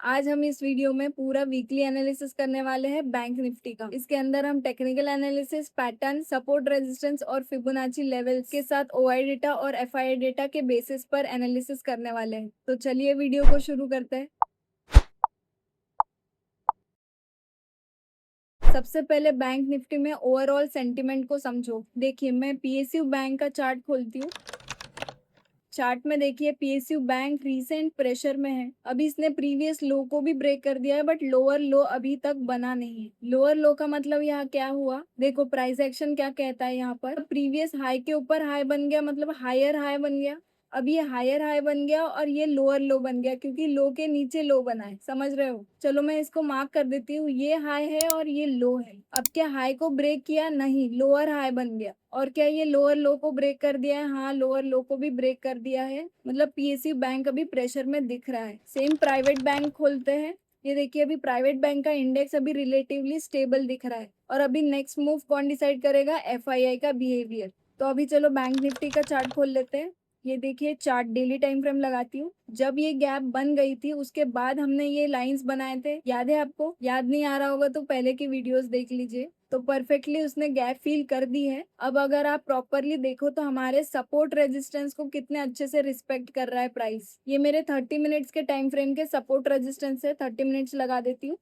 आज हम इस वीडियो में पूरा वीकली एनालिसिस करने वाले हैं बैंक निफ्टी का। इसके अंदर हम technical analysis, pattern, support, resistance और फिबोनाची लेवल्स के साथ ओआई डेटा और एफआई डेटा के बेसिस पर एनालिसिस करने वाले हैं। तो चलिए वीडियो को शुरू करते हैं। सबसे पहले बैंक निफ्टी में ओवरऑल सेंटिमेंट को समझो। देखिए, मैं पीएसयू बैंक का चार्ट खोलती हूँ। चार्ट में देखिए, पीएसयू बैंक रीसेंट प्रेशर में है। अभी इसने प्रीवियस लो को भी ब्रेक कर दिया है, बट लोअर लो अभी तक बना नहीं है। लोअर लो का मतलब यहाँ क्या हुआ, देखो प्राइस एक्शन क्या कहता है। यहाँ पर प्रीवियस हाई के ऊपर हाई बन गया, मतलब हायर हाई बन गया। अब ये हायर हाई बन गया और ये लोअर लो बन गया, क्योंकि लो के नीचे लो बना है। समझ रहे हो? चलो मैं इसको मार्क कर देती हूँ। ये हाई है और ये लो है। अब क्या हाई को ब्रेक किया? नहीं, लोअर हाई बन गया। और क्या ये लोअर लो को ब्रेक कर दिया है? हाँ, लोअर लो को भी ब्रेक कर दिया है। मतलब पीएसयू बैंक अभी प्रेशर में दिख रहा है। सेम प्राइवेट बैंक खोलते हैं। ये देखिए, अभी प्राइवेट बैंक का इंडेक्स अभी रिलेटिवली स्टेबल दिख रहा है। और अभी नेक्स्ट मूव कौन डिसाइड करेगा? एफआईआई का बिहेवियर। तो अभी चलो बैंक निफ्टी का चार्ट खोल लेते हैं। ये देखिए, चार्ट डेली टाइम फ्रेम लगाती हूँ। जब ये गैप बन गई थी उसके बाद हमने ये लाइंस बनाए थे। याद है आपको? याद नहीं आ रहा होगा तो पहले की वीडियोस देख लीजिए। तो परफेक्टली उसने गैप फील कर दी है। अब अगर आप प्रॉपरली देखो तो हमारे सपोर्ट रेजिस्टेंस को कितने अच्छे से रिस्पेक्ट कर रहा है प्राइस। ये मेरे 30 मिनट्स के टाइम फ्रेम के सपोर्ट रेजिस्टेंस है। 30 मिनट्स लगा देती हूँ।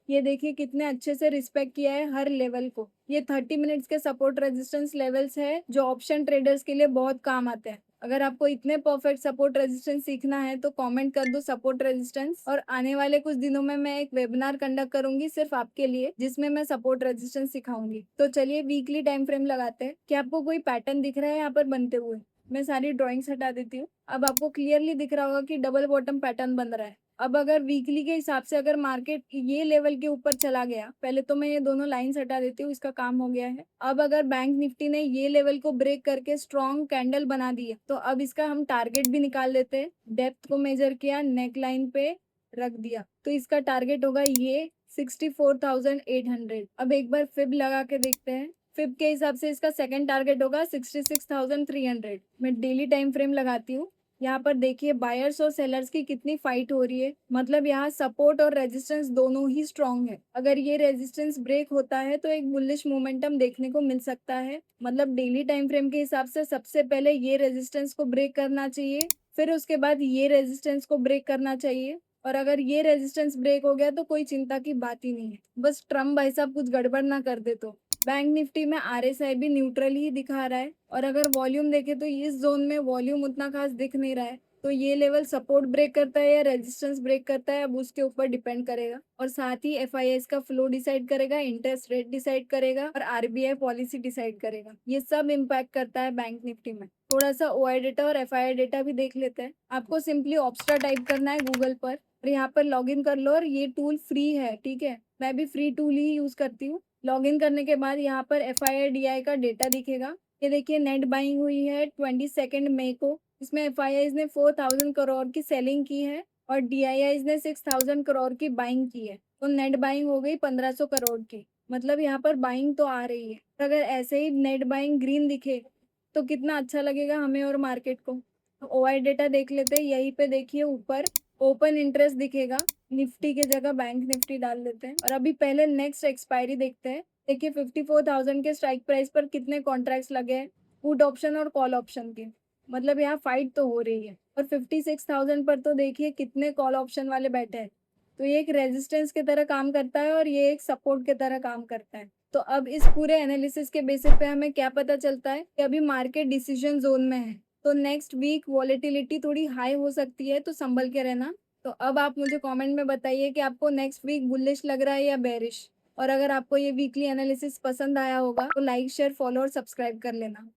ये देखिए कितने अच्छे से रिस्पेक्ट किया है हर लेवल को। ये 30 मिनट्स के सपोर्ट रेजिस्टेंस लेवल्स है जो ऑप्शन ट्रेडर्स के लिए बहुत काम आते हैं। अगर आपको इतने परफेक्ट सपोर्ट रेजिस्टेंस सीखना है तो कमेंट कर दो सपोर्ट रेजिस्टेंस, और आने वाले कुछ दिनों में मैं एक वेबिनार कंडक्ट करूंगी सिर्फ आपके लिए, जिसमें मैं सपोर्ट रेजिस्टेंस सिखाऊंगी। तो चलिए वीकली टाइम फ्रेम लगाते हैं। क्या आपको कोई पैटर्न दिख रहा है यहाँ पर बनते हुए? मैं सारी ड्रॉइंग्स हटा देती हूँ। अब आपको क्लियरली दिख रहा होगा कि डबल बॉटम पैटर्न बन रहा है। अब अगर वीकली के हिसाब से अगर मार्केट ये लेवल के ऊपर चला गया, पहले तो मैं ये दोनों लाइंस हटा देती हूँ, इसका काम हो गया है। अब अगर बैंक निफ्टी ने ये लेवल को ब्रेक करके स्ट्रॉन्ग कैंडल बना दी है तो अब इसका हम टारगेट भी निकाल लेते हैं। डेप्थ को मेजर किया, नेक लाइन पे रख दिया, तो इसका टारगेट होगा ये 64,800। अब एक बार फिब लगा के देखते हैं। फिब के हिसाब से इसका सेकंड टारगेट होगा 66,300। मैं डेली टाइम फ्रेम लगाती हूँ। यहाँ पर देखिए बायर्स और सेलर्स की कितनी फाइट हो रही है। मतलब यहाँ सपोर्ट और रेजिस्टेंस दोनों ही स्ट्रांग है। अगर ये रेजिस्टेंस ब्रेक होता है तो एक बुलिश मोमेंटम देखने को मिल सकता है। मतलब डेली टाइम फ्रेम के हिसाब से सबसे पहले ये रेजिस्टेंस को ब्रेक करना चाहिए, फिर उसके बाद ये रेजिस्टेंस को ब्रेक करना चाहिए। और अगर ये रेजिस्टेंस ब्रेक हो गया तो कोई चिंता की बात ही नहीं है। बस ट्रम्प भाई साहब कुछ गड़बड़ ना कर दे तो। बैंक निफ्टी में आरएसआई भी न्यूट्रल ही दिखा रहा है। और अगर वॉल्यूम देखे तो इस जोन में वॉल्यूम उतना खास दिख नहीं रहा है। तो ये लेवल सपोर्ट ब्रेक करता है या रेजिस्टेंस ब्रेक करता है, अब उसके ऊपर डिपेंड करेगा। और साथ ही एफआईएस का फ्लो डिसाइड करेगा, इंटरेस्ट रेट डिसाइड करेगा और आरबीआई पॉलिसी डिसाइड करेगा। ये सब इम्पैक्ट करता है बैंक निफ्टी में। थोड़ा सा ओआई डेटा और एफआईआई डेटा भी देख लेते हैं। आपको सिंपली ऑब्स्ट्रा टाइप करना है गूगल पर और यहाँ पर लॉग इन कर लो। और ये टूल फ्री है, ठीक है? मैं भी फ्री टूल ही यूज करती हूँ। लॉग इन करने के बाद यहाँ पर एफआईआई का डेटा दिखेगा। ये देखिए, नेट बाइंग हुई है 22 मई को। इसमें एफआईआई ने 4,000 करोड़ की सेलिंग की है और डीआईआई ने 6,000 करोड़ की बाइंग की है। तो नेट बाइंग हो गई 1,500 करोड़ की। मतलब यहाँ पर बाइंग तो आ रही है। अगर ऐसे ही नेट बाइंग ग्रीन दिखे तो कितना अच्छा लगेगा हमें और मार्केट को। ओआई डेटा देख लेते हैं। यहीं पे देखिए ऊपर ओपन इंटरेस्ट दिखेगा। निफ्टी की जगह बैंक निफ्टी डाल देते हैं और अभी पहले नेक्स्ट एक्सपायरी देखते हैं। देखिए 54,000 के स्ट्राइक प्राइस पर कितने कॉन्ट्रैक्ट्स लगे हैं, पुट ऑप्शन और कॉल ऑप्शन के। मतलब यहाँ फाइट तो हो रही है। और 56,000 पर तो देखिए कितने कॉल ऑप्शन वाले बैठे हैं। तो ये एक रेजिस्टेंस की तरह काम करता है और ये एक सपोर्ट की तरह काम करता है। तो अब इस पूरे एनालिसिस के बेसिस पे हमें क्या पता चलता है कि अभी मार्केट डिसीजन जोन में है। तो नेक्स्ट वीक वॉलेटिलिटी थोड़ी हाई हो सकती है, तो संभल के रहना। तो अब आप मुझे कमेंट में बताइए कि आपको नेक्स्ट वीक बुलिश लग रहा है या बेरिश। और अगर आपको ये वीकली एनालिसिस पसंद आया होगा तो लाइक, शेयर, फॉलो और सब्सक्राइब कर लेना।